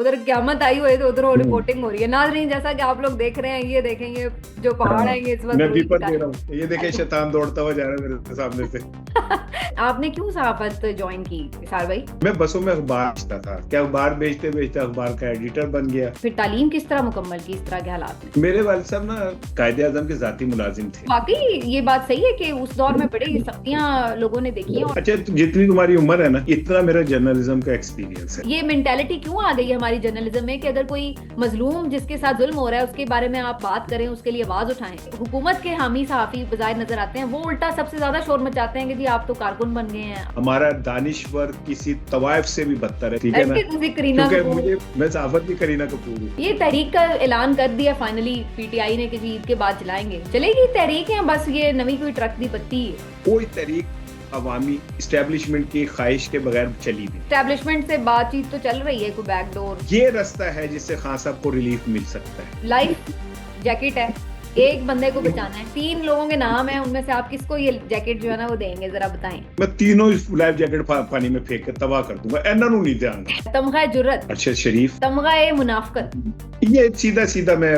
उधर क़यामत आई हुई है तो उधर हम्म। रिपोर्टिंग हो रही है। नाज़रीन, जैसा कि आप लोग देख रहे हैं, ये देखेंगे जो पहाड़ हाँ, है ये इस वक्त मैं रुई बीपर का दे है। रहा हूँ, ये देखे शैतान दौड़ता हुआ जा रहा है मेरे सामने से। आपने क्यों सहाफत ज्वाइन की इसार भाई? मैं बसों में अखबार बेचता था, क्या अखबार बेचते बेचते अखबार का एडिटर बन गया। फिर तालीम किस तरह मुकम्मल की इस तरह के हालात में? मेरे वालिद साहब ना कायदे आजम के जाती मुलाजिम थे। वाकई ये बात सही है कि उस दौर में बड़ी सख्तियां लोगों ने देखी हैं। और अच्छा, तो जितनी तुम्हारी उम्र है ना, इतना मेरा जर्नलिज्म का एक्सपीरियंस है। ये मेंटेलिटी क्यों आ गई है हमारी जर्नलिज्म में कि अगर कोई मजलूम जिसके साथ जुल्म हो रहा है उसके बारे में आप बात करें, उसके लिए आवाज उठाएं। हुकूमत के हामी सहाफी बजाय नजर आते हैं, वो उल्टा सबसे ज्यादा शोर मचाते हैं कि जी आप तो कारकुन बन गए हैं। हमारा दानिश्वर किसी तवाइफ से भी बदतर है, ठीक है ना। ऐसे किसी करीना क्योंकि कपूर। मैं सहाफत भी करीना कपूर हूँ। ये तहरीक का ऐलान कर दिया फाइनली पीटीआई ने कि जी ईद के बाद चलाएंगे। चलेगी तहरीक या बस ये नवी कोई ट्रक दी पत्ती है? कोई तरीक अवामी इस्टेब्लिशमेंट की ख्वाहिश के बगैर चली नहीं। एस्टेब्लिशमेंट से बातचीत तो चल रही है, कोई बैकडोर। ये रास्ता है जिससे खान साहब को रिलीफ मिल सकता है। लाइफ जैकेट है, एक बंदे को बचाना है, 3 लोगों के नाम है, उनमें से आप किसको ये जैकेट जो है ना वो देंगे, जरा बताएं। मैं तीनों लाइफ जैकेट पानी में फेंक के तबाह कर दूंगा, एना नहीं ध्यान। तमगा जुर्रत, अच्छा शरीफ, तमगा ए मुनाफकत। ये सीधा सीधा मैं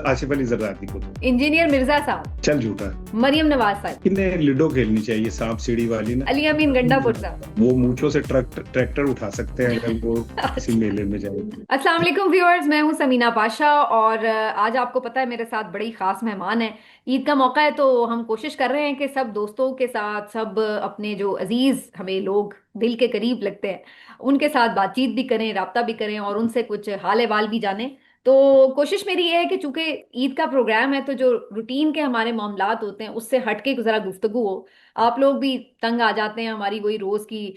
आसिफ अली जरदारी को दूं। इंजीनियर मिर्जा साहब, चल झूठा। मरियम नवाज साहब, इन्हें लूडो खेलनी चाहिए, सांप सीढ़ी वाली ना। अली अमीन गंडापुर साहब। वो मूंछों से ट्रैक्टर उठा सकते हैं अगर वो किसी मेले में जाए। अस्सलाम वालेकुम व्यूअर्स, मैं हूं समीना पाशा और आज आपको पता है मेरे साथ बड़ी खास मेहमान है। ईद का मौका है तो हम कोशिश कर रहे हैं कि सब दोस्तों के साथ, सब अपने जो अजीज हमें लोग दिल के करीब लगते हैं उनके साथ बातचीत भी करें, राब्ता भी करें और उनसे कुछ हाल अहवाल भी जानें। तो कोशिश मेरी ये है कि चूंकि ईद का प्रोग्राम है तो जो रूटीन के हमारे मामलात होते हैं उससे हटके जरा गुफ्तगू हो। आप लोग भी तंग आ जाते हैं हमारी वही रोज की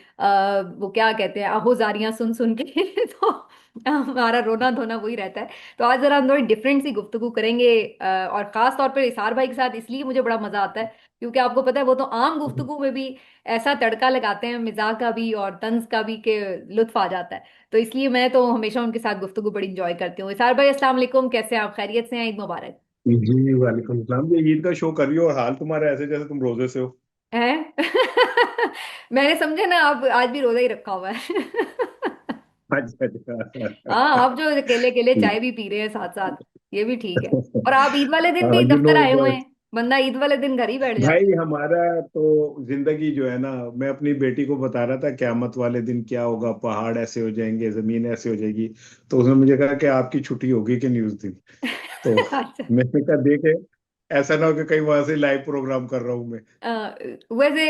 वो क्या कहते हैं आहोजारियां सुन सुन के तो हमारा रोना धोना वही रहता है। तो आज जरा हम थोड़ी डिफरेंट सी गुफ्तगू करेंगे और खास तौर पर इसार भाई के साथ इसलिए मुझे बड़ा मजा आता है क्योंकि आपको पता है वो तो आम गुफ्तगू में भी ऐसा तड़का लगाते हैं मिजाज का भी और तंज का भी कि लुत्फ आ जाता है। तो इसलिए मैं तो हमेशा उनके साथ गुफ्तगू बड़ी इंजॉय करती हूँ। इसार भाई अस्सलाम वालेकुम, कैसे हैं आप? खैरियत से हैं? ईद मुबारक। जी वालेकुम सलाम। ये ईद का शो कर रही हो और हाल तुम्हारा ऐसे जैसे तुम रोजे से हो। हैं? मैंने समझे ना, आप आज भी रोजा ही रखा हुआ है। अच्छा अच्छा। हाँ, आप जो अकेले अकेले चाय भी पी रहे हैं साथ साथ, ये भी ठीक है। और आप ईद वाले दिन भी यू नो, दफ्तर आए हुए हैं। बंदा ईद वाले दिन घर ही बैठ जाता भाई हमारा तो जिंदगी जो है ना, मैं अपनी बेटी को बता रहा था क्यामत वाले दिन क्या होगा, पहाड़ ऐसे हो जाएंगे, जमीन ऐसे हो जाएगी। तो उसने मुझे कहा कि आपकी छुट्टी होगी कि नहीं उस दिन। तो है। अच्छा। मैंने कहा देखे, ऐसा ना हो कि कहीं वहां से लाइव प्रोग्राम कर रहा हूँ मैं। अ, वैसे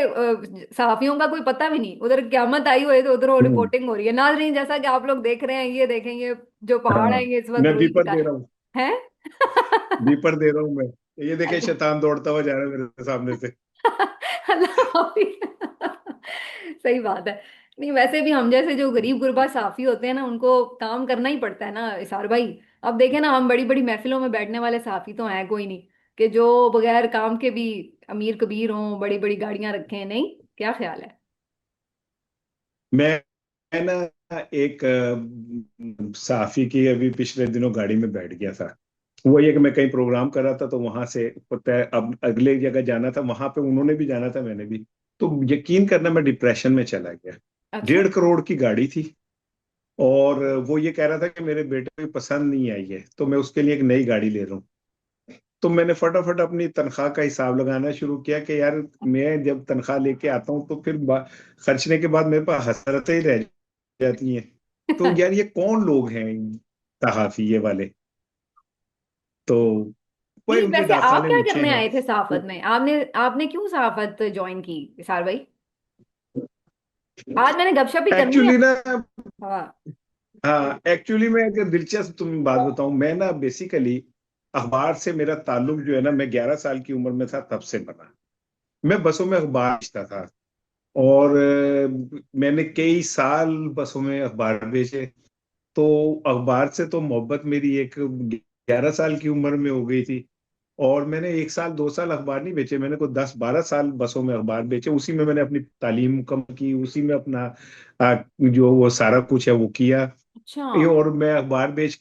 सहाफियों का कोई पता भी नहीं, उधर क्यामत आई हुई है तो उधर हम्म। रिपोर्टिंग हो रही है। नाजरीन, जैसा कि आप लोग देख रहे हैं, ये देखेंगे जो पहाड़ हाँ, है ये इस वक्त मैं रुई बीपर का दे रहा हूँ, है। बीपर दे रहा हूँ मैं। ये देखे शैतान दौड़ता हुआ जा रहा है मेरे सामने से। अल्लाह हाफिज। सही बात है। नहीं, वैसे भी हम जैसे जो गरीब गुरबा साफी होते हैं ना उनको काम करना ही पड़ता है ना इसार भाई। अब देखें ना, हम बड़ी बड़ी महफिलों में बैठने वाले साफी तो हैं कोई नहीं कि जो बगैर काम के भी अमीर कबीर हों, बड़ी बड़ी गाड़ियां रखें। नहीं, क्या ख्याल है? मैं ना एक साफी की अभी पिछले दिनों गाड़ी में बैठ गया था। वो ये कि मैं कहीं प्रोग्राम कर रहा था तो वहां से पता है अब अगले जगह जाना था, वहां पे उन्होंने भी जाना था, मैंने भी। तो यकीन करना मैं डिप्रेशन में चला गया। अच्छा। 1.5 करोड़ की गाड़ी थी और वो ये कह रहा था कि मेरे बेटे को पसंद नहीं आई है तो मैं उसके लिए एक नई गाड़ी ले रहा हूँ। तो मैंने फटाफट अपनी तनख्वाह का हिसाब लगाना शुरू किया कि यार मैं जब तनख्वाह लेके आता हूँ तो फिर खर्चने के बाद मेरे पास हसरतें ही रह जाती हैं। तो यार ये कौन लोग हैं सहाफी ये वाले। तो वही नहीं, उनके वैसे आप दास्तान क्या नीचे करने हैं। आए थे सहाफत में? आपने आपने क्यों सहाफत ज्वाइन की इसार भाई? आज मैंने गपशप भी करनी है। एक्चुअली ना, हाँ। हाँ एक्चुअली मैं अगर दिलचस्प तुम बात बताऊं, मैं ना बेसिकली अखबार से मेरा ताल्लुक जो है ना, मैं 11 साल की उम्र में था तब से बना। मैं बसों में अखबार बेचता था और मैंने कई साल बसों में अखबार बेचे। तो अखबार से तो मोहब्बत मेरी एक 11 साल की उम्र में हो गई थी। और मैंने 1 साल 2 साल अखबार नहीं बेचे, मैंने को 10 12 साल बसों में अखबार बेचे, उसी में मैंने अपनी तालीम मुकम्मल की, उसी में अपना जो वो सारा कुछ है वो किया। अच्छा। ये और मैं अखबार बेच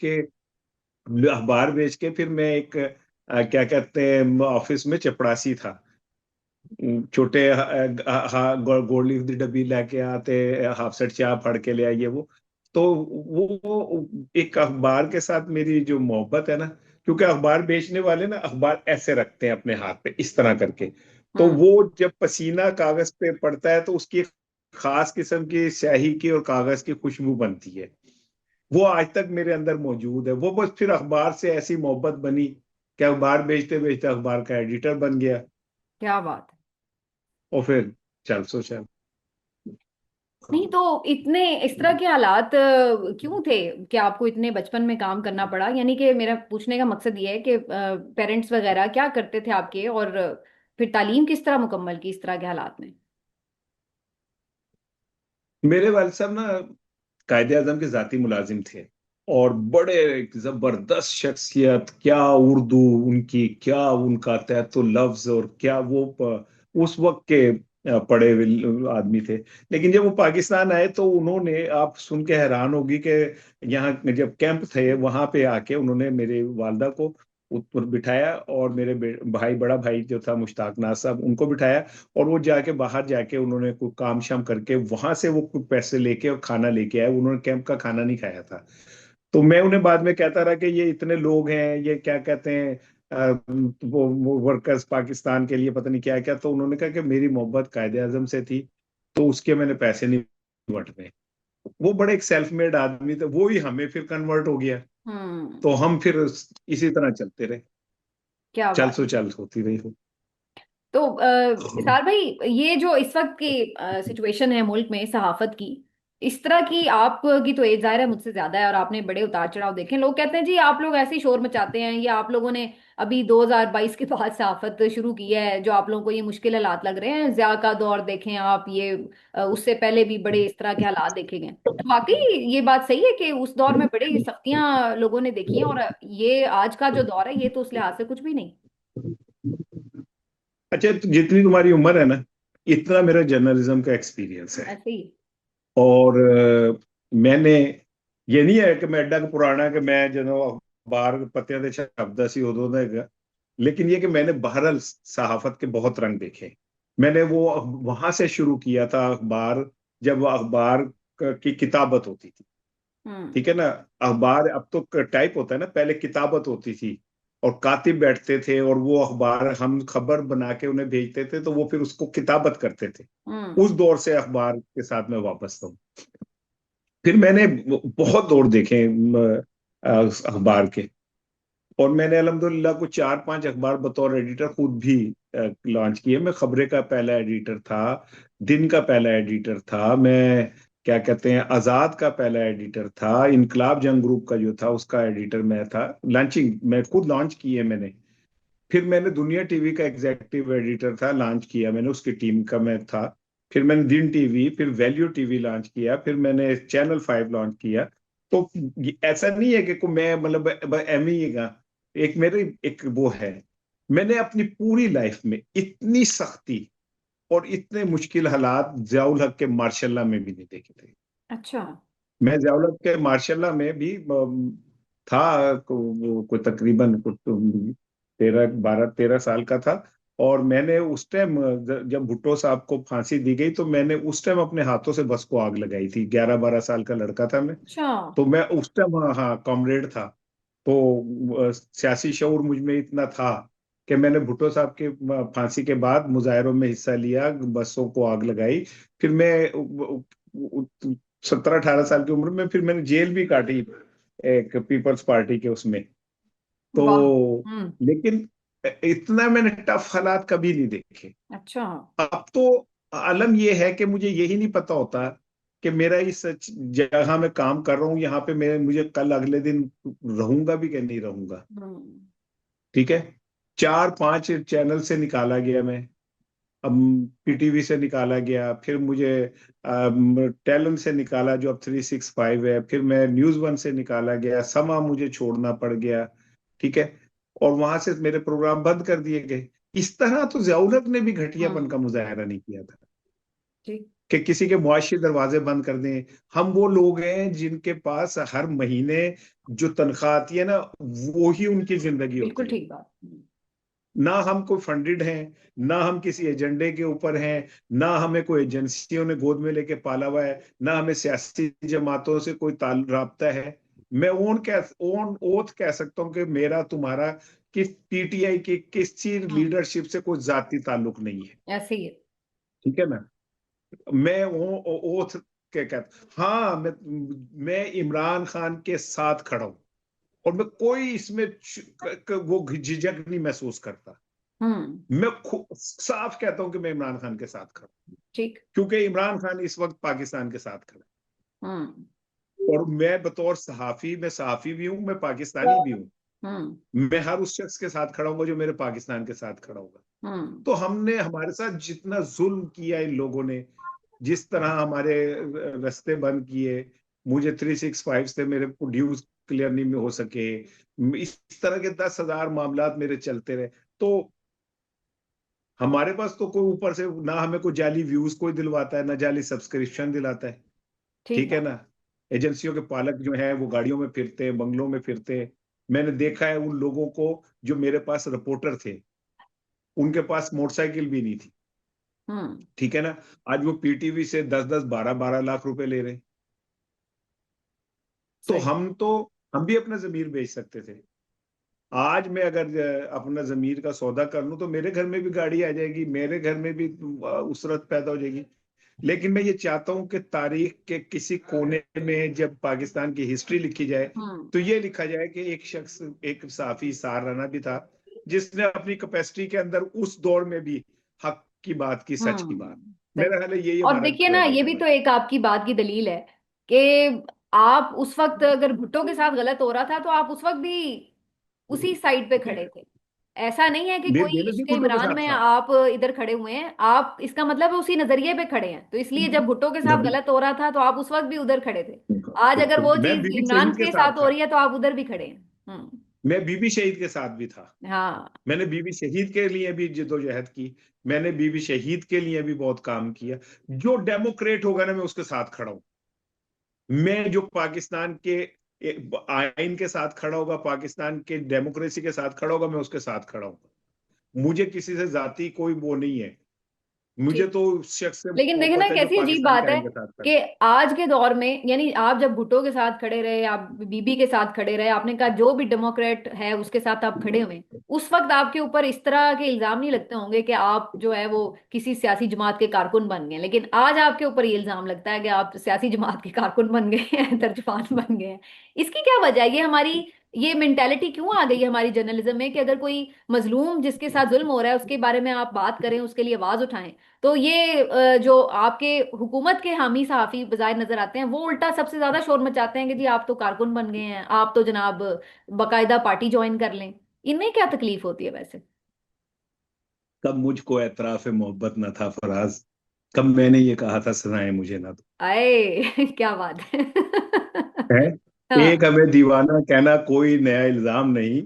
के फिर मैं एक क्या कहते हैं ऑफिस में चपड़ासी था। छोटे गोली की डब्बी लेके आते, हाफ सेट चाय फाड़ के ले आइए वो। तो वो एक अखबार के साथ मेरी जो मोहब्बत है ना, क्योंकि अखबार बेचने वाले ना अखबार ऐसे रखते हैं अपने हाथ पे इस तरह करके, तो हम्म। वो जब पसीना कागज पे पड़ता है तो उसकी एक खास किस्म की स्याही की और कागज की खुशबू बनती है। वो आज तक मेरे अंदर मौजूद है। वो बस फिर अखबार से ऐसी मोहब्बत बनी कि अखबार बेचते बेचते अखबार का एडिटर बन गया। क्या बात है। और फिर चल सो चल। नहीं तो इतने इस तरह के हालात क्यों थे कि आपको इतने बचपन में काम करना पड़ा? यानी कि मेरा पूछने का मकसद ये है कि पेरेंट्स वगैरह क्या करते थे आपके, और फिर तालीम किस तरह मुकम्मल की इस तरह के हालात में? मेरे वालिद साहब ना कायदे आजम के जाती मुलाजिम थे, और बड़े जबरदस्त शख्सियत, क्या उर्दू उनकी, क्या उनका तहतो लफ्ज, और क्या वो उस वक्त के पढ़े हुए आदमी थे। लेकिन जब वो पाकिस्तान आए तो उन्होंने, आप सुन के हैरान होगी कि यहाँ जब कैंप थे वहां पे आके उन्होंने मेरे वालदा को ऊपर बिठाया, और मेरे भाई, बड़ा भाई जो था मुश्ताक नाज साहब, उनको बिठाया। और वो जाके बाहर जाके उन्होंने कोई काम शाम करके वहां से वो कुछ पैसे लेके और खाना लेके आए। उन्होंने कैंप का खाना नहीं खाया था। तो मैं उन्हें बाद में कहता रहा कि ये इतने लोग हैं, ये क्या कहते हैं, वो वर्कर्स पाकिस्तान के लिए पता नहीं क्या क्या। तो उन्होंने कहा कि मेरी मोहब्बत कायदे आजम से थी, तो उसके मैंने पैसे नहीं बटने। वो बड़े एक सेल्फ मेड आदमी थे, वो ही हमें फिर कन्वर्ट हो गया। हम्म। तो हम फिर इसी तरह चलते रहे। क्या चल बात। सो चल होती रही हो। तो इसार भाई, ये जो इस वक्त की सिचुएशन है मुल्क में सहाफत की, इस तरह की, आपकी तो एज जाहिर है मुझसे ज्यादा है और आपने बड़े उतार चढ़ाव देखे हैं। लोग कहते हैं जी आप लोग ऐसे ही शोर मचाते हैं, या आप लोगों ने अभी 2022 के बाद सहाफत शुरू की है, जो आप लोगों को ये मुश्किल हालात लग रहे हैं। ज़िया का दौर देखें आप, ये उससे पहले भी बड़े इस तरह के हालात देखे गए। तो वाकई ये बात सही है कि उस दौर में बड़ी सख्तियां लोगों ने देखी हैं, और ये आज का जो दौर है ये तो उस लिहाज से कुछ भी नहीं। अच्छा, तो जितनी तुम्हारी उम्र है ना, इतना मेरा जर्नलिज्म का एक्सपीरियंस है। ऐसे ही। और मैंने, ये नहीं है कि मैं एडा का पुराना कि मैं जो अखबार पत्तियां दे छपदा सी उदों दा हैगा। लेकिन ये कि मैंने बहरहाल सहाफत के बहुत रंग देखे। मैंने वो वहां से शुरू किया था अखबार, जब वो अखबार की किताबत होती थी। हम्म। ठीक है ना। अखबार अब तो टाइप होता है ना, पहले किताबत होती थी, और कातिब बैठते थे और वो अखबार हम खबर बना के उन्हें भेजते थे, तो वो फिर उसको किताबत करते थे। हम्म। उस दौर से अखबार के साथ मैं वापस था। फिर मैंने बहुत दौर देखे अखबार के। और मैंने अल्हम्दुलिल्लाह को 4-5 अखबार बतौर एडिटर खुद भी लॉन्च किए। मैं खबरें का पहला एडिटर था, दिन का पहला एडिटर था मैं, क्या कहते हैं, आजाद का पहला एडिटर था, इनकलाब जंग ग्रुप का जो था उसका एडिटर मैं था। लॉन्चिंग मैं खुद लॉन्च की है मैंने। फिर मैंने दुनिया टीवी का एग्जीक्यूटिव एडिटर था, लॉन्च किया मैंने, उसकी टीम का मैं था। फिर मैंने दिन टीवी, फिर वैल्यू टीवी लॉन्च किया, फिर मैंने चैनल 5 लॉन्च किया। तो ऐसा नहीं है कि मैं मतलब एम ही का, एक मेरे एक वो है। मैंने अपनी पूरी लाइफ में इतनी सख्ती और इतने मुश्किल हालात जियाउल हक के मार्शल्ला में भी नहीं देखे थे। अच्छा। मैं जियाउल हक के मार्शल्ला में भी था, वो कोई तकरीबन 13 साल का था। और मैंने उस टाइम, जब भुट्टो साहब को फांसी दी गई, तो मैंने उस टाइम अपने हाथों से बस को आग लगाई थी। 11-12 साल का लड़का था मैं। अच्छा। तो मैं उस टाइम, हाँ हाँ, कॉमरेड था। तो सियासी शऊर मुझ में इतना था कि मैंने भुट्टो साहब के फांसी के बाद मुजाहरों में हिस्सा लिया, बसों को आग लगाई। फिर मैं 17-18 साल की उम्र में फिर मैंने जेल भी काटी, एक पीपल्स पार्टी के उसमें। वाह। तो हम्म। लेकिन इतना मैंने टफ हालात कभी नहीं देखे। अच्छा। अब तो आलम यह है कि मुझे यही नहीं पता होता कि मेरा इस जगह में काम कर रहा हूँ, यहाँ पे मैं, मुझे कल अगले दिन रहूंगा भी कि नहीं रहूंगा। हम्म। ठीक है। 4-5 चैनल से निकाला गया मैं। अब पीटीवी से निकाला गया, फिर मुझे टैलेंट से निकाला जो अब 365 है, फिर मैं न्यूज वन से निकाला गया, समा मुझे छोड़ना पड़ गया। ठीक है। और वहां से मेरे प्रोग्राम बंद कर दिए गए। इस तरह तो जियाउल हक ने भी घटियापन हम्म। का मुजाहरा नहीं किया था जी। कि किसी के मुआशी दरवाजे बंद कर दें। हम वो लोग हैं जिनके पास हर महीने जो तनख्वाह आती है ना, वो ही उनकी जिंदगी बिल्कुल होती है। ठीक बात। ना हम कोई फंडेड हैं, ना हम किसी एजेंडे के ऊपर हैं, ना हमें कोई एजेंसियों ने गोद में लेके पाला हुआ है, ना हमें सियासी जमातों से कोई ताल राब्ता है। मैं ओन ओथ कह सकता हूँ कि मेरा तुम्हारा किस पीटीआई की किसी हम्म। लीडरशिप से कोई जाति ताल्लुक नहीं है। ऐसे ही है। ठीक है ना। मैं वो ओथ के कहता, हाँ मैं इमरान खान के साथ खड़ा हूं, और मैं कोई इसमें वो झिझक नहीं महसूस करता। हम्म। मैं साफ कहता हूं कि मैं इमरान खान के साथ खड़ा हूं, ठीक। क्योंकि इमरान खान इस वक्त पाकिस्तान के साथ खड़ा हम्म। है। और मैं बतौर सहाफी, मैं सहाफी भी हूं, मैं पाकिस्तानी भी हूं। हम्म। मैं हर उस शख्स के साथ खड़ा हूंगा जो मेरे पाकिस्तान के साथ खड़ा होगा। हम्म। तो हमने हमारे साथ जितना जुल्म किया इन लोगों ने, जिस तरह हमारे रास्ते बंद किए, मुझे 365 से मेरे ड्यूज क्लियर नहीं हो सके, इस तरह के 10,000 मामला मेरे चलते रहे। तो हमारे पास तो कोई ऊपर से ना हमें कोई जाली व्यूज कोई दिलवाता है, ना जाली सब्सक्रिप्शन दिलाता है। ठीक ठीक है बात। ना। एजेंसियों के पालक जो है वो गाड़ियों में फिरते हैं, बंगलों में फिरते हैं। मैंने देखा है उन लोगों को जो मेरे पास रिपोर्टर थे, उनके पास मोटरसाइकिल भी नहीं थी। हम्म। ठीक है ना। आज वो पीटीवी से 10-10 12-12 लाख रुपए ले रहे हैं। तो सही। हम भी अपना जमीर बेच सकते थे। आज मैं अगर अपना जमीर का सौदा कर लूं तो मेरे घर में भी गाड़ी आ जाएगी, मेरे घर में भी उसरत पैदा हो जाएगी। लेकिन मैं ये चाहता हूं कि तारीख के किसी कोने में जब पाकिस्तान की हिस्ट्री लिखी जाए, हम्म। तो ये लिखा जाए कि एक शख्स, एक साफी सार राना भी था, जिसने अपनी कैपेसिटी के अंदर उस दौर में भी हक की बात की, सच की बात। सही। मेरा ख्याल है यही और हमारा देखिए ना, ये क्रेडिट है भी भाई। तो एक आपकी बात की दलील है कि आप उस वक्त अगर भुट्टो के साथ गलत हो रहा था तो आप उस वक्त भी उसी साइड पे खड़े थे। ऐसा नहीं है कि कोई बेनजीर इश्क भुट्टो के इमरान साथ में था। आप इधर खड़े हुए हैं, आप इसका मतलब है उसी नजरिए पे खड़े हैं, तो इसलिए जब भुट्टो के साथ जब गलत हो रहा था तो आप उस वक्त भी उधर खड़े थे। आज अगर वो मैं चीज बीबी इमरान शहीद के के साथ साथ हो था, रही है तो आप उधर भी खड़े हैं। हम्म। मैं बीबी शहीद के साथ भी था। हाँ। मैंने बीबी शहीद के लिए भी जिद्दोजहद की, मैंने बीबी शहीद के लिए भी बहुत काम किया। जो डेमोक्रेट होगा ना, मैं उसके साथ खड़ा हूं। मैं जो पाकिस्तान के आइन के साथ खड़ा होगा, पाकिस्तान के डेमोक्रेसी के साथ खड़ा होगा, मैं उसके साथ खड़ा हूँ। मुझे किसी से जाति कोई वो नहीं है। मुझे ठीक। तो उस शख्स से लेकिन देखिए ना, मोहब्बत है जो कैसी अजीब पाकिस्तान बात के है आइन के साथ खड़ा कि आज के दौर में, यानी आप जब भुट्टो के साथ खड़े रहे, आप बीबी के साथ खड़े रहे, आपने कहा जो भी डेमोक्रेट है उसके साथ आप खड़े हुए, है। उस वक्त आपके ऊपर इस तरह के इल्जाम नहीं लगते होंगे कि आप जो है वो किसी सियासी जमात के कारकुन बन गए। लेकिन आज आपके ऊपर ये इल्जाम लगता है कि आप सियासी जमात के कारकुन बन गए हैं, तर्जुमान बन गए हैं। इसकी क्या वजह है? ये हमारी ये मेंटेलिटी क्यों आ गई है हमारी जर्नलिज्म में कि अगर कोई मजलूम जिसके साथ जुल्म हो रहा है उसके बारे में आप बात करें, उसके लिए आवाज उठाएं, तो ये जो आपके हुकूमत के हामी सहाफी बजाय नजर आते हैं वो उल्टा सबसे ज्यादा शोर मचाते हैं कि जी आप तो कारकुन बन गए हैं, आप तो जनाब बकायदा पार्टी ज्वाइन कर लें। इनमें क्या तकलीफ होती है वैसे? कब मुझको एतराफ मोहब्बत न था फराज, कब मैंने ये कहा था सजाएं मुझे ना आए क्या बात है। है। एक हाँ। हमें दीवाना कहना कोई नया इल्जाम नहीं,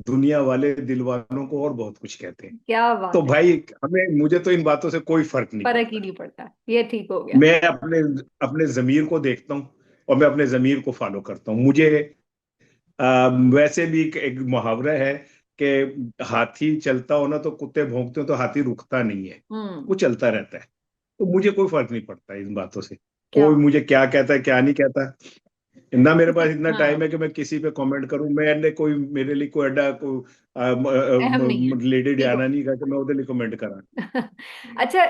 दुनिया वाले दिलवानों को और बहुत कुछ कहते हैं। क्या तो बात है। भाई हमें मुझे तो इन बातों से कोई फर्क नहीं फर्क ही पड़ता। नहीं पड़ता, ये ठीक हो गया। मैं अपने अपने जमीर को देखता हूँ, और मैं अपने जमीर को फॉलो करता हूँ। मुझे वैसे भी एक मुहावरा है कि हाथी चलता हो ना तो कुत्ते भौंकते हो, तो हाथी रुकता नहीं है, वो हम्म। चलता रहता है। तो मुझे कोई फर्क नहीं पड़ता इन बातों से, क्या कोई बात। मुझे क्या कहता है क्या नहीं कहता। ना मेरे पास इतना टाइम हाँ। है कि मैं किसी पे कमेंट करूं। मैंने कोई, मेरे लिए कोई एडा अहम नहीं है, कोई लेडी ठीक हो। डियाना नहीं कहा कि मैं उधर लिए कमेंट करा। अच्छा,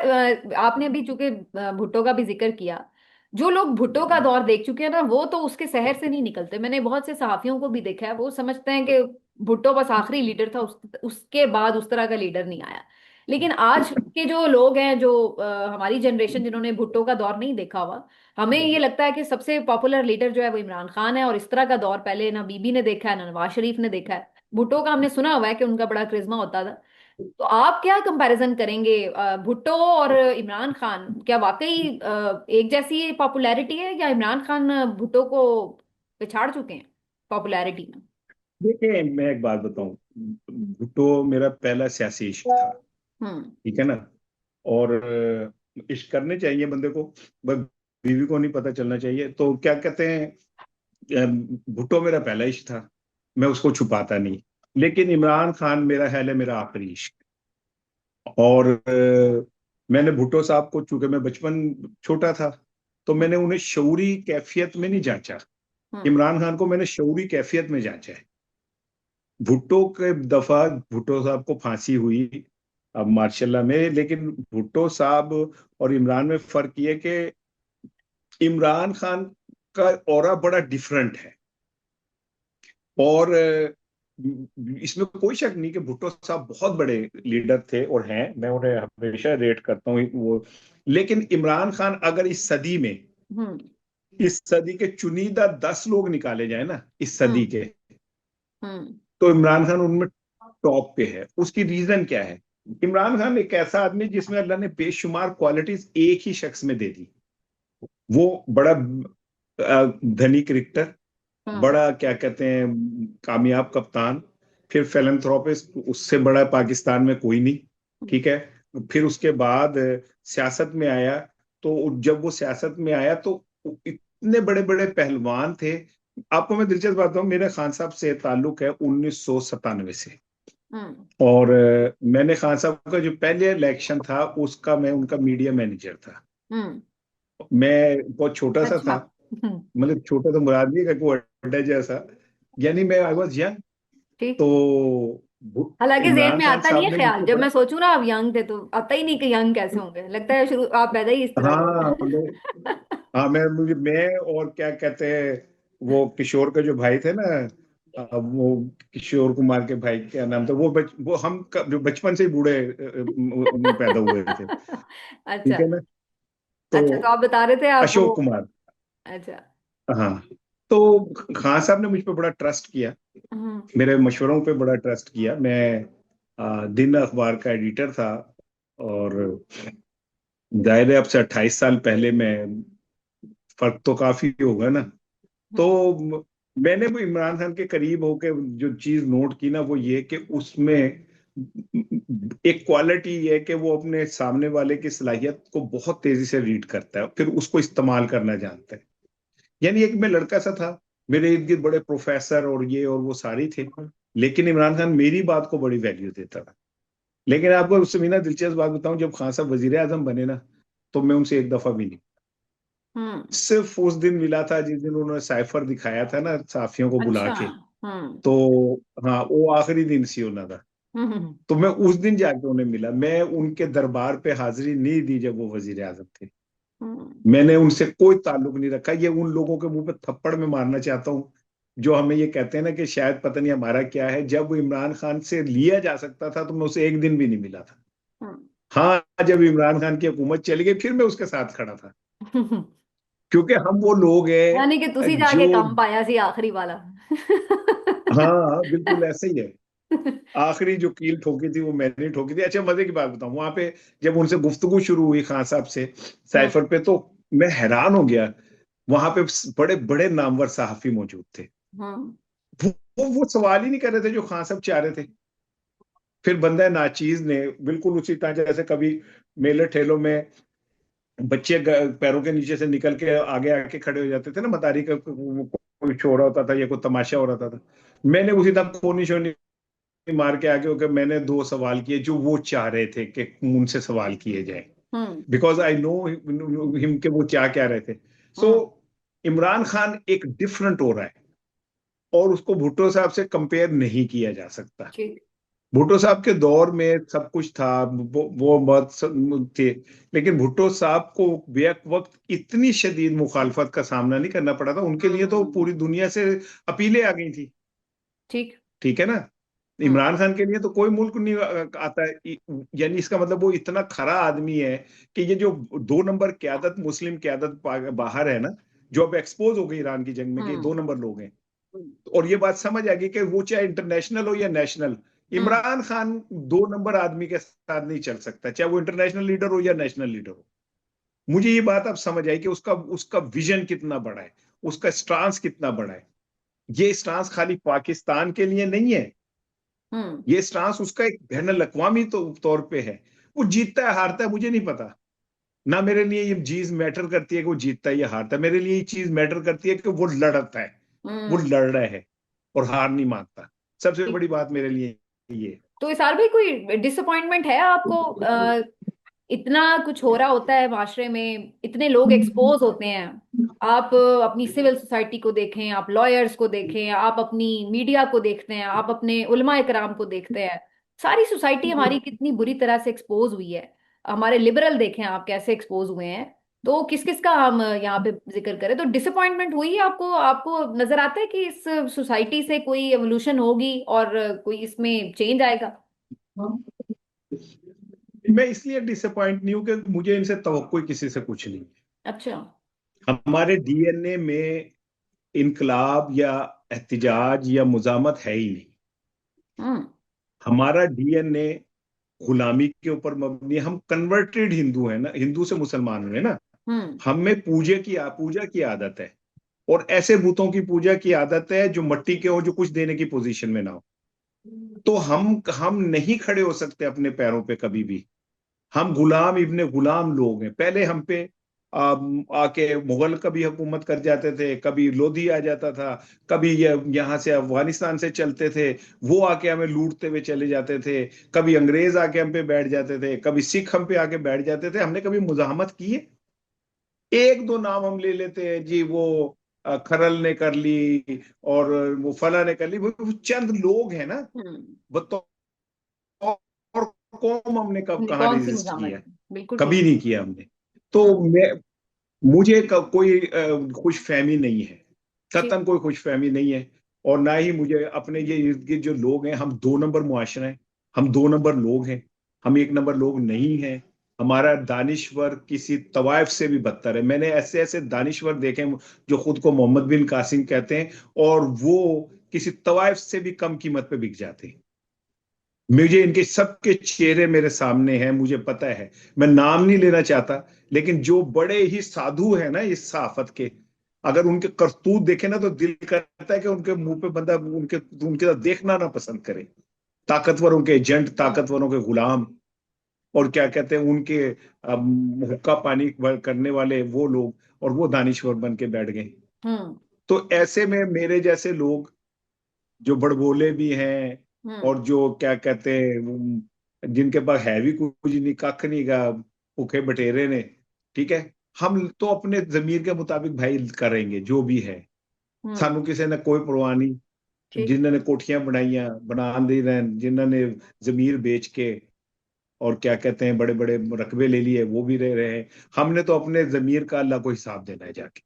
आपने अभी चूंकि भुट्टो का भी जिक्र किया, जो लोग भुट्टो का दौर देख चुके हैं ना वो तो उसके शहर से नहीं निकलते। मैंने बहुत से सहाफियों को भी देखा है, वो समझते हैं कि भुट्टो बस आखिरी लीडर था, उसके बाद उस तरह का लीडर नहीं आया। लेकिन आज के जो लोग हैं, जो हमारी जनरेशन जिन्होंने भुट्टो का दौर नहीं देखा हुआ, हमें ये लगता है कि सबसे पॉपुलर लीडर जो है वो इमरान खान है, और इस तरह का दौर पहले ना बीबी ने देखा है ना नवाज शरीफ ने देखा है। भुट्टो का हमने सुना हुआ है कि उनका बड़ा करिश्मा होता था। तो आप क्या कंपैरिजन करेंगे भुट्टो और इमरान खान? क्या वाकई एक जैसी पॉपुलैरिटी है, या इमरान खान भुट्टो को पिछाड़ चुके हैं पॉपुलैरिटी में? देखिए मैं एक बात बताऊं, भुट्टो मेरा पहला सियासी इश्क था। हम्म। ठीक है ना। और इश्क करने चाहिए बंदे को, बस बीवी को नहीं पता चलना चाहिए। तो क्या कहते हैं, भुट्टो मेरा पहला इश्क था, मैं उसको छुपाता नहीं। लेकिन इमरान खान मेरा ख्याल है मेरा आखिरी इश्क। और मैंने भुट्टो साहब को, चूंकि मैं बचपन छोटा था, तो मैंने उन्हें शऊरी कैफियत में नहीं जांचा। हम्म। इमरान खान को मैंने शऊरी कैफियत में जांचा है। भुट्टो के दफा भुट्टो साहब को फांसी हुई अब मार्शल्लाह में, लेकिन भुट्टो साहब और इमरान में फर्क ये कि इमरान खान का ऑरा बड़ा डिफरेंट है। और इसमें कोई शक नहीं कि भुट्टो साहब बहुत बड़े लीडर थे और हैं, मैं उन्हें हमेशा रेट करता हूँ वो। लेकिन इमरान खान अगर इस सदी में, हम्म। इस सदी के चुनिंदा 10 लोग निकाले जाए ना इस सदी हम्म। के, हम्म। तो इमरान खान उनमें टॉप पे है। उसकी रीजन क्या है? इमरान खान एक ऐसा आदमी जिसमें अल्लाह ने बेशुमार क्वालिटीज एक ही शख्स में दे दी। वो बड़ा धनी क्रिकेटर, हम्म। बड़ा क्या कहते हैं कामयाब कप्तान, फिर फिलैंथ्रोपिस्ट, उससे बड़ा पाकिस्तान में कोई नहीं। ठीक है। फिर उसके बाद सियासत में आया। तो जब वो सियासत में आया तो इतने बड़े बड़े पहलवान थे। आपको मैं दिलचस्प बात बताऊं, मेरे खान साहब से ताल्लुक है 1997 से। हम्म। और मैंने खान साहब का जो पहले इलेक्शन था उसका मैं उनका मीडिया मैनेजर था। हम्म। मैं बहुत छोटा सा अच्छा। था, मतलब छोटा तो मुराद नहीं है कि वो अड्डा जैसा, यानी मैं आई वॉज यंग। ठीक। तो हालांकि जेहन इमरान में खान आता नहीं साहब है ने मुझ ख्याल, पर जब बड़ा, मैं सोचूं ना आप यंग थे तो आता ही नहीं कि यंग कैसे होंगे, लगता है शुरू आप पैदा ही इस तरह हुए हाँ थे। हाँ मैं और क्या कहते हैं, वो किशोर के जो भाई थे ना, वो किशोर कुमार के भाई क्या नाम था, वो हम जो बचपन से ही बूढ़े पैदा हुए थे। अच्छा। ठीक है ना। तो अच्छा, तो आप बता रहे थे आप वो। अशोक कुमार। अच्छा। हाँ। तो खान साहब ने मुझ पर बड़ा ट्रस्ट किया, हम्म। मेरे मशवरों पे बड़ा ट्रस्ट किया। मैं दिन अखबार का एडिटर था। और जाहिर है अब से 28 साल पहले मैं, फर्क तो काफी होगा ना। तो हम्म। मैंने वो इमरान खान के करीब होके जो चीज नोट की ना, वो ये कि उसमें एक क्वालिटी ये है कि वो अपने सामने वाले की सलाहियत को बहुत तेजी से रीड करता है, फिर उसको इस्तेमाल करना जानता है। यानी एक मैं लड़का सा था, मेरे इर्द गिर्द बड़े प्रोफेसर और ये और वो सारी थे, लेकिन इमरान खान मेरी बात को बड़ी वैल्यू देता था। लेकिन आपको उससे भी ना दिलचस्प बात बताऊं, जब खान साहब वजीर आजम बने ना, तो मैं उनसे एक दफा भी नहीं, हम्म। सिर्फ उस दिन मिला था जिस दिन उन्होंने साइफर दिखाया था ना साफियों को बुला अच्छा। के। हम्म। तो हाँ, वो आखिरी दिन सी होना था। हम्म। तो मैं उस दिन जाके उन्हें मिला, मैं उनके दरबार पे हाजिरी नहीं दी जब वो वजीर आजम थे। हम्म। मैंने उनसे कोई ताल्लुक नहीं रखा। ये उन लोगों के मुंह पे थप्पड़ में मारना चाहता हूँ जो हमें ये कहते हैं ना कि शायद पता नहीं हमारा क्या है। जब वो इमरान खान से लिया जा सकता था तो मैं उसे एक दिन भी नहीं मिला था। हम्म। हाँ, जब इमरान खान की हुकूमत चली गई फिर मैं उसके साथ खड़ा था, हम्म। क्योंकि हम वो लोग यानी कि हैं तुसी जो, जाके काम पाया सी आखिरी वाला। हाँ बिल्कुल ऐसे ही है। आखिरी जो कील ठोकी थी वो मैंने ही ठोकी थी। अच्छा, मजे की बात बताऊं, वहां पे जब उनसे गुफ्तगू शुरू हुई खान साहब से हम्म। साइफर पे, तो मैं हैरान हो गया। वहां पे बड़े बड़े नामवर सहाफी मौजूद थे। हम्म। वो सवाल ही नहीं कर रहे थे जो खान साहब चाह रहे थे। फिर बंदा नाचीज ने बिल्कुल उसी तरह, जैसे कभी मेले ठेलों में बच्चे पैरों के नीचे से निकल के आगे आके खड़े हो जाते थे ना, मतारी का कोई शो रहा होता था या कोई तमाशा हो रहा था। मैंने उसी तरह खोनी शोनी मार के आगे होकर मैंने दो सवाल किए जो वो चाह रहे थे कि उनसे सवाल किए जाए, हम्म। बिकॉज आई नो हिम के वो क्या क्या रहे थे। सो हम्म। इमरान खान एक डिफरेंट हो रहा है, और उसको भुट्टो साहब से कंपेयर नहीं किया जा सकता। ठीक। भुट्टो साहब के दौर में सब कुछ था, वो मत थे, लेकिन भुट्टो साहब को बेक वक्त इतनी शदीद मुखालफत का सामना नहीं करना पड़ा था। उनके लिए तो हम्म। पूरी दुनिया से अपीलें आ गई थी। ठीक। ठीक है ना। हम्म। इमरान खान के लिए तो कोई मुल्क नहीं आता है। यानी इसका मतलब वो इतना खरा आदमी है कि ये जो 2 नंबर क्यादत, मुस्लिम क्यादत बाहर है ना, जो अब एक्सपोज हो गई ईरान की जंग में कि ये हम्म। 2 नंबर लोग हैं। और ये बात समझ आ गई कि वो चाहे इंटरनेशनल हो या नेशनल, हम्म। इमरान खान 2 नंबर आदमी के साथ नहीं चल सकता, चाहे वो इंटरनेशनल लीडर हो या नेशनल लीडर हो। मुझे ये बात अब समझ आई कि उसका उसका विजन कितना बड़ा है, उसका स्टांस कितना बड़ा है। ये स्टांस खाली पाकिस्तान के लिए नहीं है, हम्म। ये स्टांस उसका एक बैन अवी तौर पे है। वो जीतता है हारता है मुझे नहीं पता, ना मेरे लिए ये चीज मैटर करती है कि वो जीतता है या हारता है। मेरे लिए ये चीज मैटर करती है कि वो लड़ता है, वो हम्म। लड़ रहा है और हार नहीं मानता। सबसे बड़ी बात मेरे लिए ये। तो इस साल भाई कोई डिसअपॉइंटमेंट है आपको? इतना कुछ हो रहा होता है माशरे में, इतने लोग एक्सपोज होते हैं। आप अपनी सिविल सोसाइटी को देखें, आप लॉयर्स को देखें, आप अपनी मीडिया को देखते हैं, आप अपने उलमा इकराम को देखते हैं। सारी सोसाइटी हमारी कितनी बुरी तरह से एक्सपोज हुई है। हमारे लिबरल देखें आप कैसे एक्सपोज हुए हैं। तो किस किस का हम यहाँ पे जिक्र करें, तो डिसअपॉइंटमेंट हुई है आपको? आपको नजर आता है कि इस सोसाइटी से कोई एवोल्यूशन होगी और कोई इसमें चेंज आएगा? मैं इसलिए डिसअपॉइंट नहीं हूं कि मुझे इनसे तवक्को किसी से कुछ नहीं है। अच्छा। हमारे डीएनए में इनकलाब या एहतिजाज या मुजामत है ही नहीं। हम्म। हमारा डीएनए गुलामी के ऊपर मबनी है। हम कन्वर्टेड हिंदू हैं ना, हिंदू से मुसलमान हुए ना। हम्म। हमें पूजा की आदत है, और ऐसे बुतों की पूजा की आदत है जो मिट्टी के हो, जो कुछ देने की पोजीशन में ना हो। तो हम नहीं खड़े हो सकते अपने पैरों पे कभी भी। हम गुलाम इब्ने गुलाम लोग हैं। पहले हम पे आके मुगल कभी हुकूमत कर जाते थे, कभी लोधी आ जाता था, कभी ये यहाँ से अफगानिस्तान से चलते थे, वो आके हमें लूटते हुए चले जाते थे। कभी अंग्रेज आके हम पे बैठ जाते थे, कभी सिख हम पे आके बैठ जाते थे। हमने कभी मुजाहमत की है? एक दो नाम हम ले लेते हैं जी, वो खरल ने कर ली, और वो फला ने कर ली, वो चंद लोग हैं ना। हम्म। बतौर कौम हमने कब कहाँ कौन सी रेजिस्ट मुजामत? किया है? बिल्कुल ठीक। कभी नहीं किया हमने। तो हम्म। मुझे कोई खुश फहमी नहीं है, ठीक। कतन कोई खुश फहमी नहीं है। और ना ही मुझे अपने ये इर्द गिर्द जो लोग हैं, हम दो नंबर मुआशरा है, हम दो नंबर लोग हैं, हम एक नंबर लोग नहीं हैं। हमारा दानिश्वर किसी तवायफ से भी बदतर है। मैंने ऐसे ऐसे दानिश्वर देखे हैं जो खुद को मोहम्मद बिन कासिम कहते हैं, और वो किसी तवायफ से भी कम कीमत पे बिक जाते हैं। मुझे इनके सबके चेहरे मेरे सामने हैं, मुझे पता है। मैं नाम नहीं लेना चाहता, लेकिन जो बड़े ही साधु हैं ना इस सहाफत के, अगर उनके करतूत देखे ना तो दिल करता है कि उनके मुंह पे बंदा उनके उनके साथ देखना ना पसंद करे। ताकतवरों के एजेंट, ताकतवरों के गुलाम, और क्या कहते हैं उनके हुक्का पानी करने वाले वो लोग, और वो दानिश्वर बन के बैठ गए। हम्म। तो ऐसे में मेरे जैसे लोग जो बड़बोले भी हैं, हम्म। और जो क्या कहते हैं जिनके पास है भी कुछ नहीं, कख नहीं का, भूखे बटेरे ने, ठीक है, हम तो अपने जमीर के मुताबिक भाई करेंगे जो भी है। हम्म। सानू किसी ने कोई परवाह नहीं। ठीक। जिन्होंने कोठियां बनाइया बना दे रहे हैं, जिन्होंने जमीर बेच के और क्या कहते हैं बड़े बड़े रकबे ले लिए, वो भी रह रहे हैं। हमने तो अपने जमीर का अल्लाह को हिसाब देना है जाके।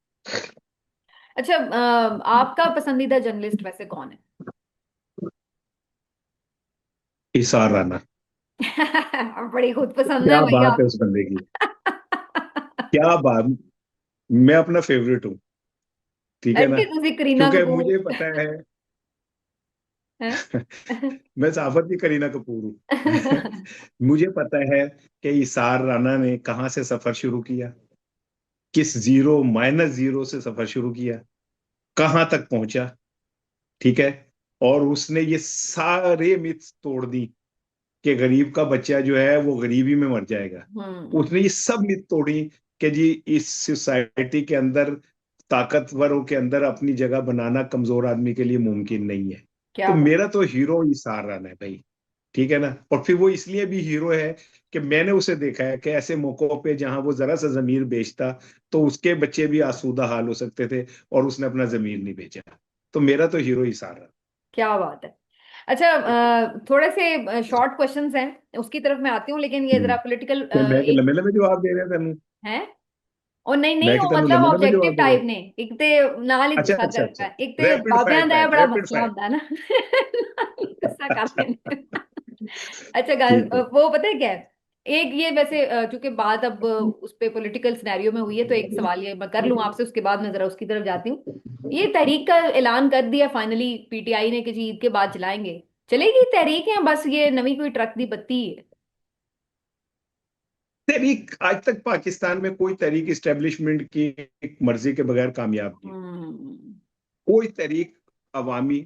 अच्छा, आपका पसंदीदा जर्नलिस्ट वैसे कौन है? इसार राना। बड़ी खुद पसंद है क्या भैया बात है आप। उस बंदे की, क्या बात। मैं अपना फेवरेट हूँ, ठीक है ना, अंटी तुझे करीना क्योंकि कपूर मुझे पता है। है? मैं साफत की करीना कपूर हूँ। मुझे पता है कि इसार राना ने कहाँ से सफर शुरू किया, किस जीरो माइनस जीरो से सफर शुरू किया, कहाँ तक पहुंचा, ठीक है। और उसने ये सारे मिथ्स तोड़ दी कि गरीब का बच्चा जो है वो गरीबी में मर जाएगा। हम्म। उसने ये सब मिथ तोड़ी कि जी इस सोसाइटी के अंदर ताकतवरों के अंदर अपनी जगह बनाना कमजोर आदमी के लिए मुमकिन नहीं है। तो क्या बात। मेरा तो हीरो ही सारा है भाई, ठीक है ना। और फिर वो इसलिए भी हीरो है कि मैंने उसे देखा है कि ऐसे मौकों पे जहां वो जरा सा जमीर बेचता तो उसके बच्चे भी आसूदा हाल हो सकते थे, और उसने अपना जमीर नहीं बेचा। तो मेरा तो हीरो ही सारा। क्या बात है। अच्छा, थोड़े से शॉर्ट क्वेश्चंस हैं, उसकी तरफ मैं आती हूँ, लेकिन ये जरा पॉलिटिकल तो मैं कि एक लंबे लंबे जवाब दे रहे थे। है। और नहीं नहीं, मैं कि वो तेन मतलब लंबे लंबे ऑब्जेक्टिव जवाब दे टाइप रहे। ने एक ते नाल ही अच्छा गुस्सा अच्छा करता अच्छा। है, एक ते रैपिड बाबियां फायर दा है टाइप, बड़ा रैपिड मसला फायर। होता है ना। नाल ही गुस्सा कर लेने। अच्छा गल, ठीक है। वो पता है क्या है? एक ये वैसे चूंकि बात अब उस पे पॉलिटिकल सिनेरियो में हुई है, तो एक सवाल ये मैं कर लूं आपसे, उसके बाद मैं जरा उसकी तरफ जाती हूँ। ये तहरीक का ऐलान कर दिया फाइनली पीटीआई ने कि जी ईद के बाद चलाएंगे। चलेगी तहरीक या बस ये नवी कोई ट्रक दी बत्ती है? तहरीक आज तक पाकिस्तान में कोई तहरीक इस्टेब्लिशमेंट की मर्जी के बगैर कामयाब नहीं। हम्म। कोई तहरीक अवामी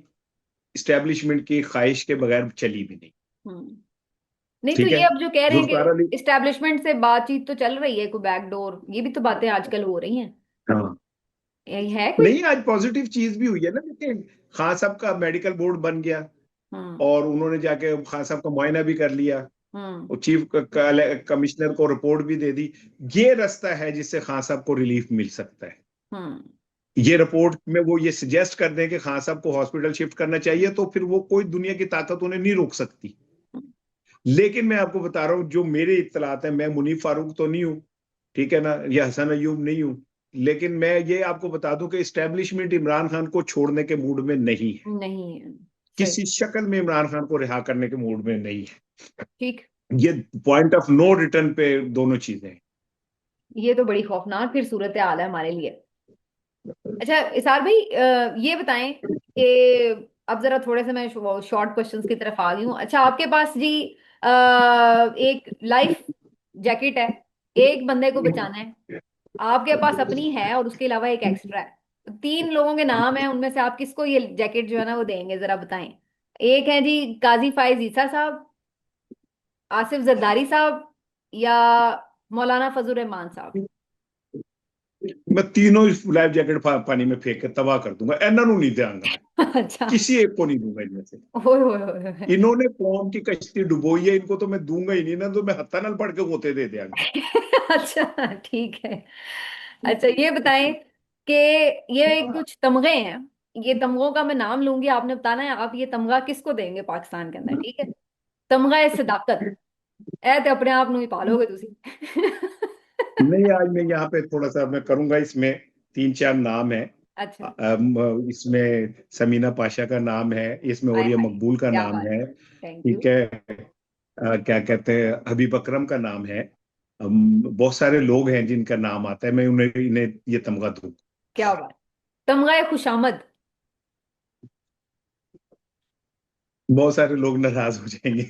इस्टेब्लिशमेंट की ख्वाहिश के बगैर चली भी नहीं। हम्म। नहीं तो ठीक है। ये अब जो कह रहे हैं जुल्फकार अली। कि इस्टेब्लिशमेंट से बातचीत तो चल रही है, कोई बैकडोर, ये भी तो बातें आजकल हो रही हैं। हाँ। ये है कोई? नहीं, आज पॉजिटिव चीज भी हुई है ना, देखिए खान साहब का मेडिकल बोर्ड बन गया, हम्म। और उन्होंने जाके खान साहब का मुआयना भी कर लिया हम्म। और चीफ कमिश्नर को रिपोर्ट भी दे दी। ये रास्ता है जिससे खान साहब को रिलीफ मिल सकता है। हम्म। ये रिपोर्ट में वो ये सजेस्ट कर दें कि खान साहब को हॉस्पिटल शिफ्ट करना चाहिए, तो फिर वो कोई दुनिया की ताकत उन्हें नहीं रोक सकती। लेकिन मैं आपको बता रहा हूँ जो मेरे इत्तलात है, मैं मुनीफ फारूक तो नहीं हूँ, ठीक है ना, या हसन अयूब नहीं हूँ, लेकिन मैं ये आपको बता दूं कि इस्टेब्लिशमेंट इमरान खान को छोड़ने के मूड में नहीं है। नहीं है। सही। किसी शक्ल में इमरान खान को रिहा करने के मूड में नहीं ठीक। है। ये पॉइंट ऑफ नो रिटर्न पे दोनों चीजें हैं। ये तो बड़ी खौफनाक फिर सूरत हाल है हमारे लिए। अच्छा इसार भाई, ये बताएं कि अब जरा थोड़े से मैं शॉर्ट क्वेश्चंस की तरफ आ गई हूँ। अच्छा आपके पास जी एक लाइफ जैकेट है, एक बंदे को बचाना है, आपके पास अपनी है और उसके अलावा एक एक्स्ट्रा है, तो तीन लोगों के नाम हैं, उनमें से आप किसको ये जैकेट जो है ना वो देंगे, जरा बताएं। एक है जी काजी फाइज ईसा साहब, आसिफ जरदारी साहब, या मौलाना फजल रहमान साहब। मैं तीनों इस लाइफ जैकेट पानी में फेंक के तबाह कर दूंगा, इन्हों नहीं देंगा मैं। अच्छा। किसी एक को नहीं दूंगा इनमें से। ओए ओए ओए ओए। इन्होंने कौम की कश्ती डुबोई है, इनको तो मैं दूंगा ही नहीं ना, तो मैं हत्था नाल पढ़ के गोते दे दिया। अच्छा ठीक है। अच्छा ये बताएं कि ये कुछ तमगे हैं, ये तमगों का मैं नाम लूंगी, आपने बताना है आप ये तमगा किसको देंगे पाकिस्तान के अंदर, ठीक है। तमगा है सदाकत, ए ते अपने आप ਨੂੰ ही पालोगे तुसी। नहीं, आज मैं यहाँ पे थोड़ा सा मैं करूंगा, इसमें तीन चार नाम है। अच्छा। इसमें समीना पाशा का नाम है, इसमें हाय औरिया हाय, मकबूल का क्या नाम बात है, है। Thank you. ठीक है। क्या कहते हैं, हबीब अकरम का नाम है। बहुत सारे लोग हैं जिनका नाम आता है, मैं उन्हें इन्हें ये तमगा दूं। क्या बात। तमगा है खुशामद। बहुत सारे लोग नाराज हो जाएंगे।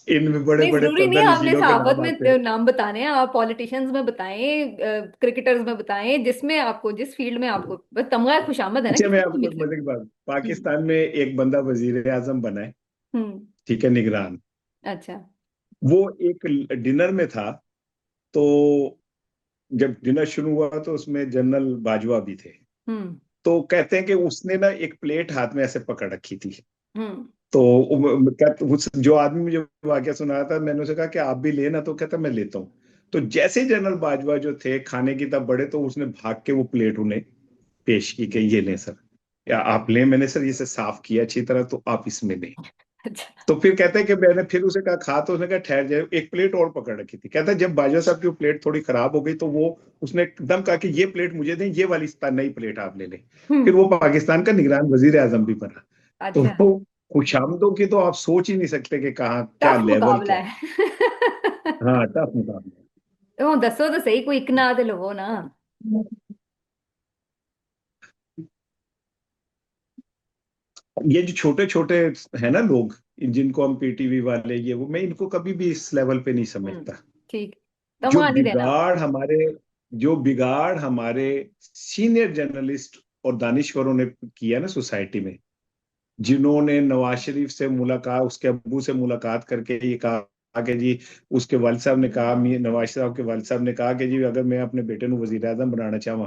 इनमें बड़े नहीं बड़े जरूरी नहीं पर्दा है आपने नशीनों के सहाफत नाम आते हैं। में नाम बताने हैं, आप पॉलिटिशियंस में बताएं, क्रिकेटर्स में बताएं, जिसमें आपको जिस फील्ड में आपको, बस तमगा है खुशामद है ना, अच्छा, किसी मैं को आपको भी एक मिल मजे की बात, सकती। पाकिस्तान में एक बंदा वजीर आजम बना है, हम्म। ठीक है, निगरान। अच्छा। वो एक डिनर में था, तो जब डिनर शुरू हुआ तो उसमें जनरल बाजवा भी थे। हम्म। तो कहते हैं कि उसने ना एक प्लेट हाथ में ऐसे पकड़ रखी थी। हम्म। तो जो आदमी मुझे वाकया सुनाया था, मैंने उसे कहा कि आप भी लेना, तो कहता मैं लेता हूँ। तो जैसे जनरल बाजवा जो थे खाने की तब बड़े, तो उसने भाग के वो प्लेट उन्हें पेश की कि ये लें सर, या आप लें, मैंने सर इसे साफ किया अच्छी तरह, तो आप इसमें लें। अच्छा। तो फिर कहते हैं कि मैंने फिर उसे कहा खा, तो उसने कहा ठहर जाए, एक प्लेट और पकड़ रखी थी। कहता है जब बाजवा साहब की वो प्लेट थोड़ी खराब हो गई, तो वो उसने एकदम कहा कि ये प्लेट मुझे दें, ये वाली नई प्लेट आप ले लें। फिर हम्म। वो पाकिस्तान का निगरान वजीर आजम भी बना। अच्छा। तो खुशामदों की तो आप सोच ही नहीं सकते कि कहाँ क्या टफ लेवल मुकाबला क्या है। है। हाँ, टफ मुकाबला तो दसो तो सही, कोई एक ना ते लवो ना। है। ये जो छोटे छोटे है ना लोग, जिनको हम पीटीवी वाले, ये वो, मैं इनको कभी भी इस लेवल पे नहीं हम्म। समझता। ठीक। जो तमगा नहीं देना आप। बिगाड़ हमारे जो बिगाड़ हमारे सीनियर जर्नलिस्ट और दानिश्वरों ने किया ना सोसाइटी में, जिन्होंने नवाज शरीफ से मुलाकात, उसके अब्बू से मुलाकात करके ये कहा कि जी, उसके वालिद साहब ने कहा, नवाज साहब के वालिद साहब ने कहा कि जी अगर मैं अपने बेटे को वजीर आजम बनाना चाहवा,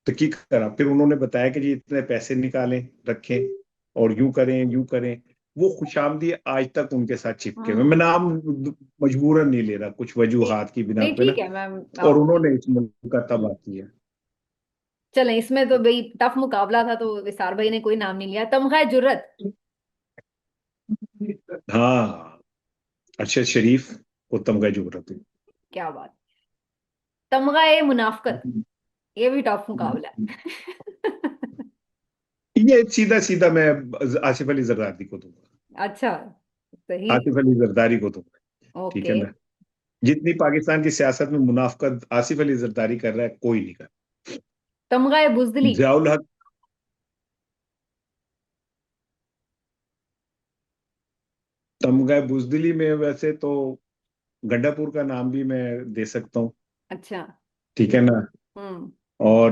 तो की करा। फिर उन्होंने बताया कि जी इतने पैसे निकालें, रखें, और यूं करें यूं करें। वो खुशामदी आज तक उनके साथ चिपके हुए, मैं हम्म। नाम मजबूरन नहीं ले रहा, कुछ ठीक। वजूहात की बिना नहीं पे ठीक ना। है मैम और आप। उन्होंने इस मुल्क का तबाह किया। चलें, इसमें तो भाई टफ मुकाबला था तो विसार भाई ने कोई नाम नहीं लिया। तमगा जुर्रत। हाँ, अरशद शरीफ को तमगा जुबरत। क्या बात। तमगा ए मुनाफकत, ये भी टफ मुकाबला है। ये सीधा सीधा मैं आसिफ अली जरदारी को दूंगा। अच्छा। सही। आसिफ अली जरदारी को दूंगा, ठीक ओके। है ना। जितनी पाकिस्तान की सियासत में मुनाफकत आसिफ अली जरदारी कर रहा है, कोई नहीं कर। तमगा ए बुजदली। जियाउल हक। तमगा बुजदिली में वैसे तो गंडापुर का नाम भी मैं दे सकता हूँ, अच्छा। ठीक है ना। हम्म। और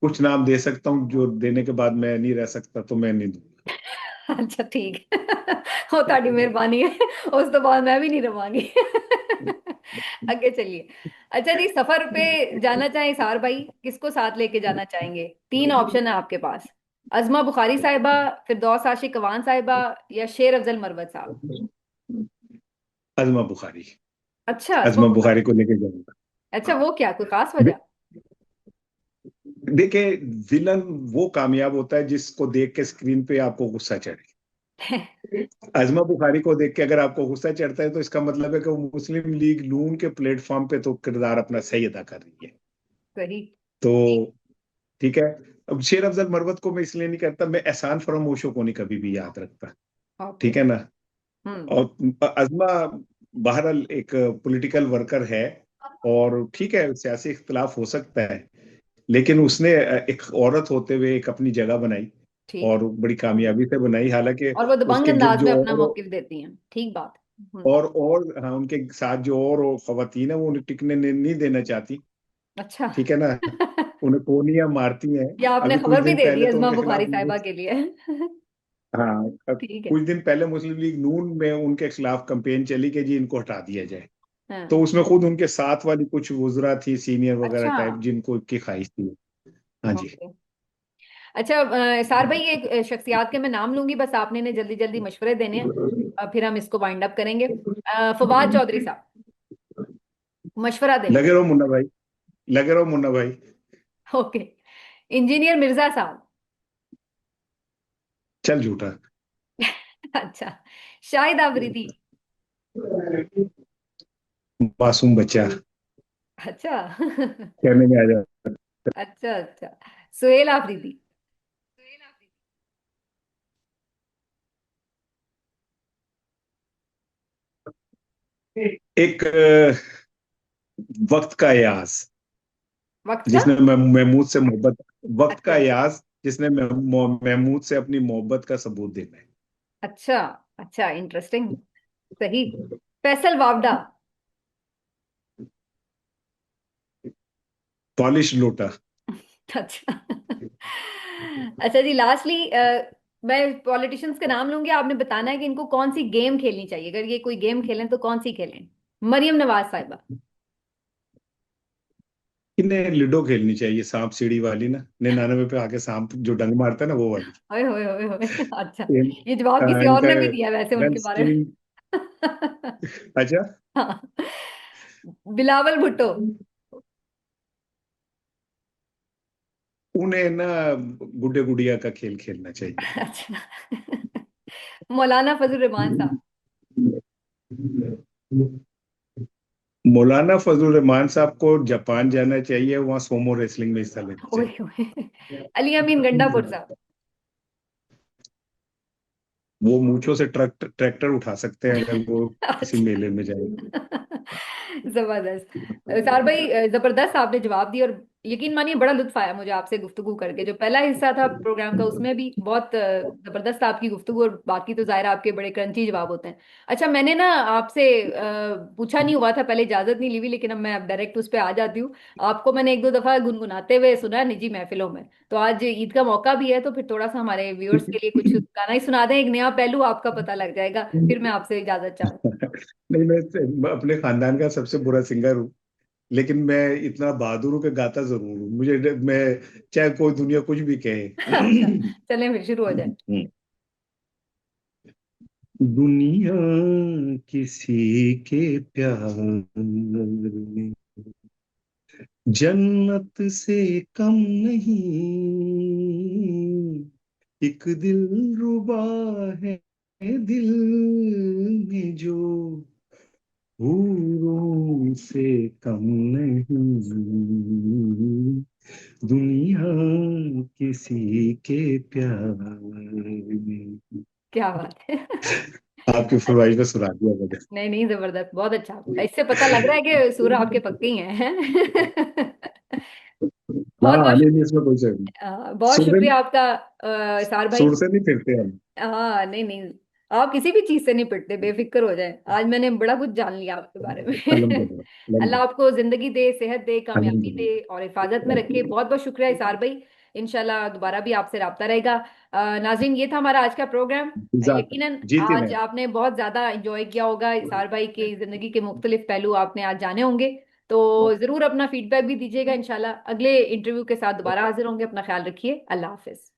कुछ नाम दे सकता हूँ जो देने के बाद मैं नहीं रह सकता, तो मैं नहीं दूंगा। अच्छा ठीक है। वो ताड़ी मेहरबानी है, उस तो बाद मैं भी नहीं रवांगी। आगे चलिए। अच्छा जी, सफर पे जाना चाहें सार भाई, किसको साथ लेके जाना चाहेंगे? तीन ऑप्शन है आपके पास। अजमा बुखारी साहिबा, फिरदौस आशिक अवान साहिबा, या शेर अफजल मरवत साहब? अजमा बुखारी। अच्छा, अजमा अजमा बुखारी। बुखारी को लेके जाऊंगा। अच्छा, हाँ। वो क्या, कोई खास वजह? देखिए, विलन वो कामयाब होता है जिसको देख के स्क्रीन पे आपको गुस्सा चढ़े। अजमा बुखारी को देख के अगर आपको गुस्सा चढ़ता है तो इसका मतलब है कि वो मुस्लिम लीग नून के प्लेटफॉर्म पे तो किरदार अपना सही अदा कर रही है। सही। तो ठीक है। अब शेर अफजल मरवत को मैं इसलिए नहीं करता, मैं एहसान फरामोशों को नहीं कभी भी याद रखता। ओके। ठीक है ना। हम्म। और अजमा बहरहाल एक पॉलिटिकल वर्कर है, और ठीक है सियासी इख्तलाफ हो सकता है, लेकिन उसने एक औरत होते हुए एक अपनी जगह बनाई, ठीक है। और बड़ी कामयाबी से बनाई। हालांकि और वो दबंग उसके गिर्द अंदाज में जो अपना मौकिफ देती हैं, ठीक बात। हम्म। और हाँ, उनके साथ जो और खवातीन है वो उन्हें टिकने नहीं देना चाहती। अच्छा। ठीक है ना। उन्हें गोलियां मारती हैं। या आपने अभी कुछ खबर भी दिन दे दी पहले तो अजमा उनके बुखारी खिलाफ, साहिबा के लिए। हाँ, ठीक है। कुछ दिन पहले मुस्लिम लीग नून में उनके खिलाफ कैंपेन चली कि जी इनको हटा दिया जाए। तो हाँ। उसमें खुद उनके साथ वाली कुछ वुजरा थी, सीनियर वगैरह अच्छा। टाइप, जिनको की ख्वाहिश थी। हाँ जी। ओके। अच्छा, सार भाई, ये शख्सियात के मैं नाम लूंगी, बस आपने ने जल्दी जल्दी मशवरे देने हैं। फिर हम इसको वाइंड अप करेंगे। फवाद चौधरी साहब, मशवरा दें? लगे रहो मुन्ना भाई, लगे रहो मुन्ना भाई। ओके। इंजीनियर मिर्जा साहब। चल झूठा। अच्छा। शाहिद आफरीदी। मासूम बच्चा। अच्छा। कहने में आ जाए। अच्छा अच्छा। सुहेल आफरीदी। एक वक्त का यास, वक्त का। जिसने महमूद से मोहब्बत, वक्त का अच्छा यास जिसने महमूद से अपनी मोहब्बत का सबूत देना है। अच्छा। अच्छा, इंटरेस्टिंग। सही। फैसल वावडा। पॉलिश लोटा। अच्छा। अच्छा जी, लास्टली मैं पॉलिटिशियंस के नाम लूंगी, आपने बताना है कि इनको कौन सी गेम खेलनी चाहिए। अगर ये कोई गेम खेलें तो कौन सी खेलें? मरियम नवाज साहिबा। इन्हें लूडो खेलनी चाहिए, सांप सीढ़ी वाली ना, 99 पे आके सांप जो डंग मारता है ना, वो वाली। ओए होए होए होए। अच्छा। ये जवाब किसी और इनका ने भी दिया वैसे रन उनके बारे में। स्कीम। अच्छा। हाँ। बिलावल भुट्टो। उन्हें ना गुड्डे गुड़िया का खेल खेलना चाहिए। अच्छा। मौलाना फजल रहमान साहब। मौलाना फजल रहमान साहब को जापान जाना चाहिए, वहां सोमो रेसलिंग में हिस्सा लेना ओए चाहिए। ओए। अली अमीन गंडापुर साहब। वो मूंछों से ट्रैक्टर उठा सकते हैं अगर वो किसी अच्छा। मेले में जाए। जबरदस्त। सार भाई, जबरदस्त आपने जवाब दिए, और यकीन मानिए बड़ा लुत्फ आया मुझे आपसे गुफ्तगू करके। जो पहला हिस्सा था प्रोग्राम का उसमें भी बहुत जबरदस्त आपकी गुफ्तगू, और बाकी तो जाहिर है आपके बड़े क्रंची जवाब होते हैं। अच्छा, मैंने ना आपसे पूछा नहीं हुआ था पहले, इजाजत नहीं ली हुई, लेकिन अब मैं अब डायरेक्ट उस पर आ जाती हूँ। आपको मैंने एक दो दफा गुनगुनाते हुए सुना है निजी महफिलों में, तो आज ईद का मौका भी है, तो फिर थोड़ा सा हमारे व्यूअर्स के लिए कुछ गाना ही सुना दें, एक नया पहलू आपका पता लग जाएगा। फिर मैं आपसे इजाजत चाहूँ। नहीं, मैं अपने खानदान का सबसे बुरा सिंगर हूँ, लेकिन मैं इतना बहादुर हूँ कि गाता जरूर हूँ। मैं चाहे कोई दुनिया कुछ भी कहे। अच्छा, चलें फिर शुरू हो जाए। दुनिया किसी के प्यार में जन्नत से कम नहीं, एक दिल रुबा है दिल में जो हूरों से कम नहीं, दुनिया किसी के प्यार में। क्या बात है। आपकी फरमाइश पे सुना दिया मैंने। नहीं नहीं, जबरदस्त, बहुत अच्छा। इससे पता लग रहा है कि सूर आपके पक्के ही हैं। बहुत हाँ, बहुत नहीं नहीं, इसमें कोई शक नहीं। बहुत सुर शुक्रिया आपका, सार भाई। सुर से नहीं फिरते हम। हाँ, नहीं नहीं, आप किसी भी चीज से नहीं पिटते, बेफिक्र हो जाए। आज मैंने बड़ा कुछ जान लिया आपके बारे में। अल्हम्दुलिल्लाह, अल्लाह अल्हम्दुलिल्लाह, आपको जिंदगी दे, सेहत दे, कामयाबी दे, अल्हम्दुलिल्लाह। और हिफाजत में रखे। बहुत बहुत शुक्रिया इसार भाई। इंशाल्लाह दोबारा भी आपसे राब्ता रहेगा। नाज़रीन, ये था हमारा आज का प्रोग्राम। यकीनन जीती आज नहीं। आपने बहुत ज्यादा इंजॉय किया होगा, इसार भाई के जिंदगी के मुख्तलिफ पहलू आपने आज जाने होंगे। तो जरूर अपना फीडबैक भी दीजिएगा। इंशाल्लाह अगले इंटरव्यू के साथ दोबारा हाजिर होंगे। अपना ख्याल रखिए। अल्लाह हाफिज।